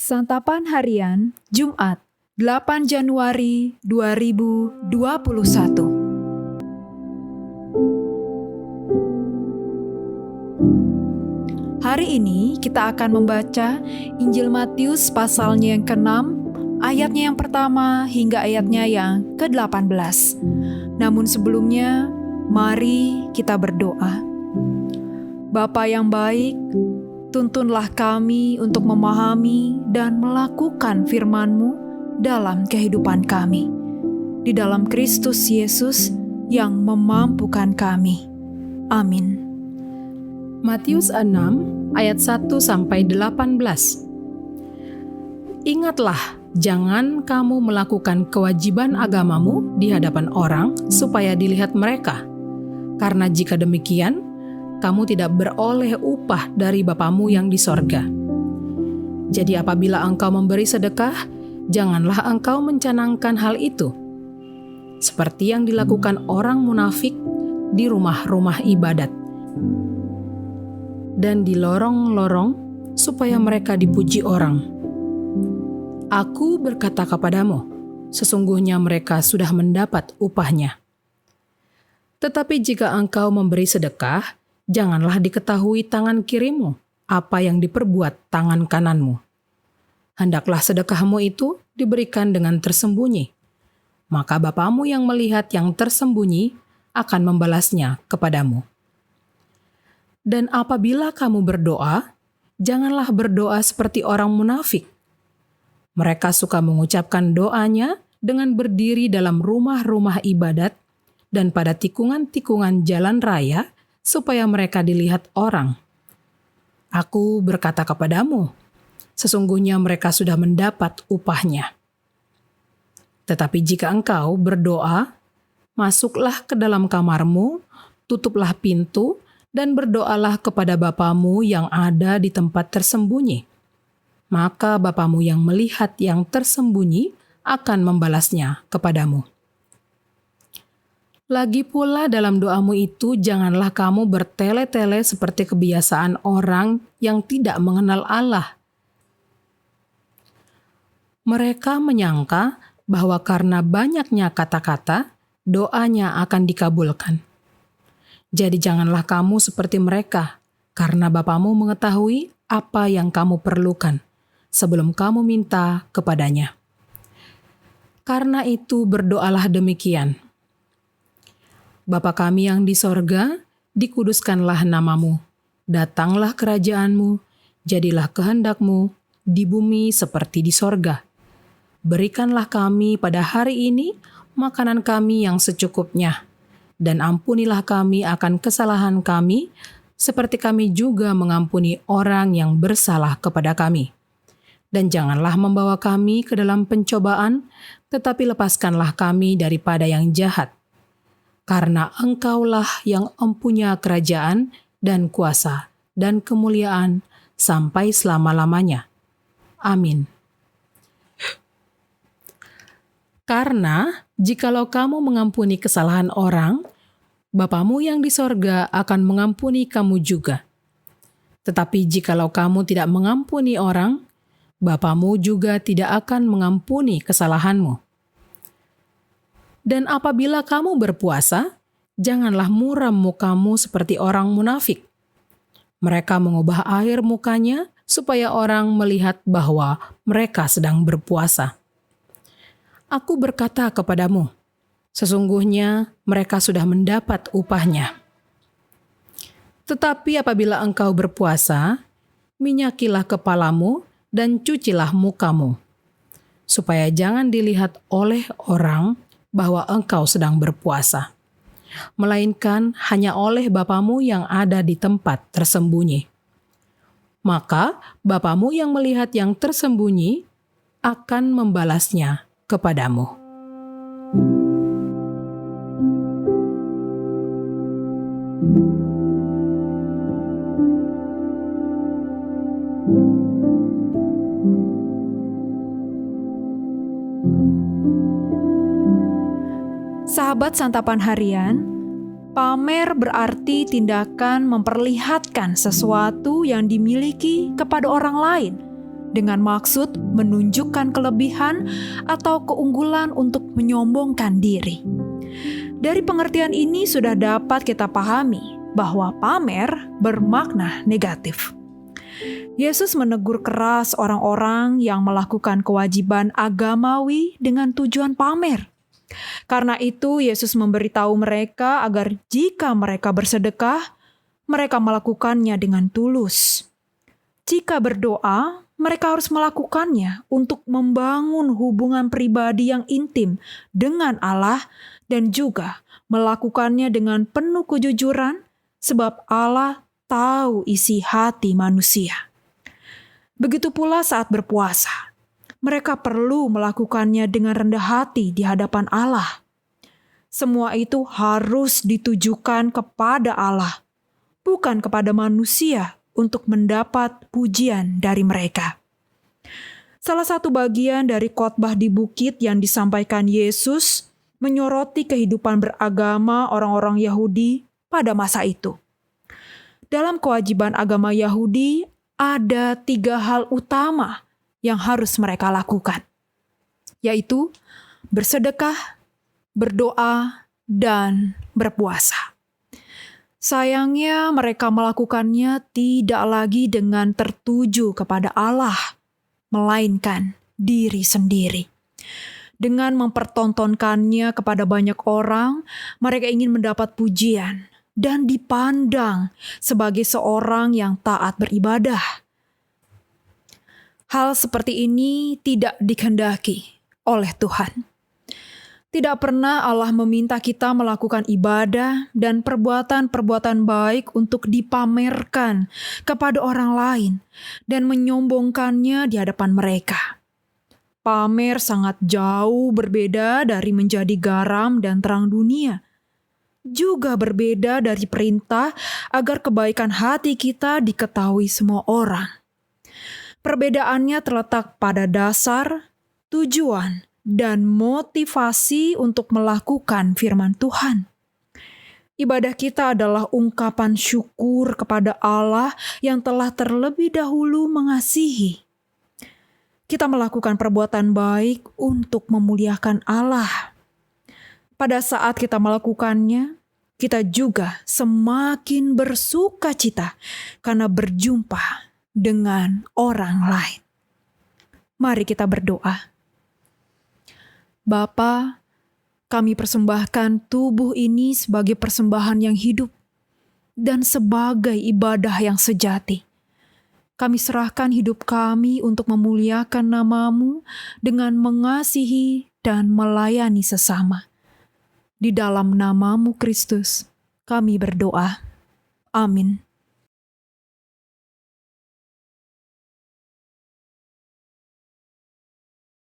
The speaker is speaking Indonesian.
Santapan Harian, Jumat, 8 Januari 2021. Hari ini kita akan membaca Injil Matius pasalnya yang ke-6, ayatnya yang pertama hingga ayatnya yang ke-18. Namun sebelumnya, mari kita berdoa. Bapa yang baik, tuntunlah kami untuk memahami dan melakukan firman-Mu dalam kehidupan kami. Di dalam Kristus Yesus yang memampukan kami. Amin. Matius 6 ayat 1-18. Ingatlah, jangan kamu melakukan kewajiban agamamu di hadapan orang supaya dilihat mereka. Karena jika demikian, kamu tidak beroleh upah dari Bapamu yang di sorga. Jadi apabila engkau memberi sedekah, janganlah engkau mencanangkan hal itu, seperti yang dilakukan orang munafik di rumah-rumah ibadat dan di lorong-lorong supaya mereka dipuji orang. Aku berkata kepadamu, sesungguhnya mereka sudah mendapat upahnya. Tetapi jika engkau memberi sedekah, janganlah diketahui tangan kirimu apa yang diperbuat tangan kananmu. Hendaklah sedekahmu itu diberikan dengan tersembunyi. Maka Bapamu yang melihat yang tersembunyi akan membalasnya kepadamu. Dan apabila kamu berdoa, janganlah berdoa seperti orang munafik. Mereka suka mengucapkan doanya dengan berdiri dalam rumah-rumah ibadat dan pada tikungan-tikungan jalan raya, supaya mereka dilihat orang. Aku berkata kepadamu, sesungguhnya mereka sudah mendapat upahnya. Tetapi jika engkau berdoa, masuklah ke dalam kamarmu, tutuplah pintu, dan berdoalah kepada Bapamu yang ada di tempat tersembunyi. Maka Bapamu yang melihat yang tersembunyi akan membalasnya kepadamu. Lagi pula dalam doamu itu janganlah kamu bertele-tele seperti kebiasaan orang yang tidak mengenal Allah. Mereka menyangka bahwa karena banyaknya kata-kata, doanya akan dikabulkan. Jadi janganlah kamu seperti mereka, karena Bapamu mengetahui apa yang kamu perlukan sebelum kamu minta kepadanya. Karena itu berdoalah demikian. Bapa kami yang di sorga, dikuduskanlah namamu, datanglah kerajaanmu, jadilah kehendakmu di bumi seperti di sorga. Berikanlah kami pada hari ini makanan kami yang secukupnya, dan ampunilah kami akan kesalahan kami, seperti kami juga mengampuni orang yang bersalah kepada kami. Dan janganlah membawa kami ke dalam pencobaan, tetapi lepaskanlah kami daripada yang jahat. Karena Engkaulah yang empunya kerajaan dan kuasa dan kemuliaan sampai selama-lamanya. Amin. Karena jikalau kamu mengampuni kesalahan orang, Bapamu yang di sorga akan mengampuni kamu juga. Tetapi jikalau kamu tidak mengampuni orang, Bapamu juga tidak akan mengampuni kesalahanmu. Dan apabila kamu berpuasa, janganlah muram mukamu seperti orang munafik. Mereka mengubah air mukanya supaya orang melihat bahwa mereka sedang berpuasa. Aku berkata kepadamu, sesungguhnya mereka sudah mendapat upahnya. Tetapi apabila engkau berpuasa, minyakilah kepalamu dan cucilah mukamu, supaya jangan dilihat oleh orang bahwa engkau sedang berpuasa, melainkan hanya oleh Bapamu yang ada di tempat tersembunyi. Maka Bapamu yang melihat yang tersembunyi akan membalasnya kepadamu. Sahabat Santapan Harian, pamer berarti tindakan memperlihatkan sesuatu yang dimiliki kepada orang lain dengan maksud menunjukkan kelebihan atau keunggulan untuk menyombongkan diri. Dari pengertian ini sudah dapat kita pahami bahwa pamer bermakna negatif. Yesus menegur keras orang-orang yang melakukan kewajiban agamawi dengan tujuan pamer. Karena itu, Yesus memberitahu mereka agar jika mereka bersedekah, mereka melakukannya dengan tulus. Jika berdoa, mereka harus melakukannya untuk membangun hubungan pribadi yang intim dengan Allah dan juga melakukannya dengan penuh kejujuran, sebab Allah tahu isi hati manusia. Begitu pula saat berpuasa. Mereka perlu melakukannya dengan rendah hati di hadapan Allah. Semua itu harus ditujukan kepada Allah, bukan kepada manusia untuk mendapat pujian dari mereka. Salah satu bagian dari khotbah di bukit yang disampaikan Yesus menyoroti kehidupan beragama orang-orang Yahudi pada masa itu. Dalam kewajiban agama Yahudi, ada 3 hal utama yang harus mereka lakukan, yaitu bersedekah, berdoa, dan berpuasa. Sayangnya mereka melakukannya tidak lagi dengan tertuju kepada Allah, melainkan diri sendiri. Dengan mempertontonkannya kepada banyak orang, mereka ingin mendapat pujian dan dipandang sebagai seorang yang taat beribadah. Hal seperti ini tidak dikehendaki oleh Tuhan. Tidak pernah Allah meminta kita melakukan ibadah dan perbuatan-perbuatan baik untuk dipamerkan kepada orang lain dan menyombongkannya di hadapan mereka. Pamer sangat jauh berbeda dari menjadi garam dan terang dunia. Juga berbeda dari perintah agar kebaikan hati kita diketahui semua orang. Perbedaannya terletak pada dasar, tujuan, dan motivasi untuk melakukan firman Tuhan. Ibadah kita adalah ungkapan syukur kepada Allah yang telah terlebih dahulu mengasihi. Kita melakukan perbuatan baik untuk memuliakan Allah. Pada saat kita melakukannya, kita juga semakin bersuka cita karena berjumpa dengan orang lain. Mari kita berdoa. Bapa, kami persembahkan tubuh ini sebagai persembahan yang hidup dan sebagai ibadah yang sejati. Kami serahkan hidup kami untuk memuliakan nama-Mu dengan mengasihi dan melayani sesama. Di dalam nama-Mu Kristus, kami berdoa. Amin.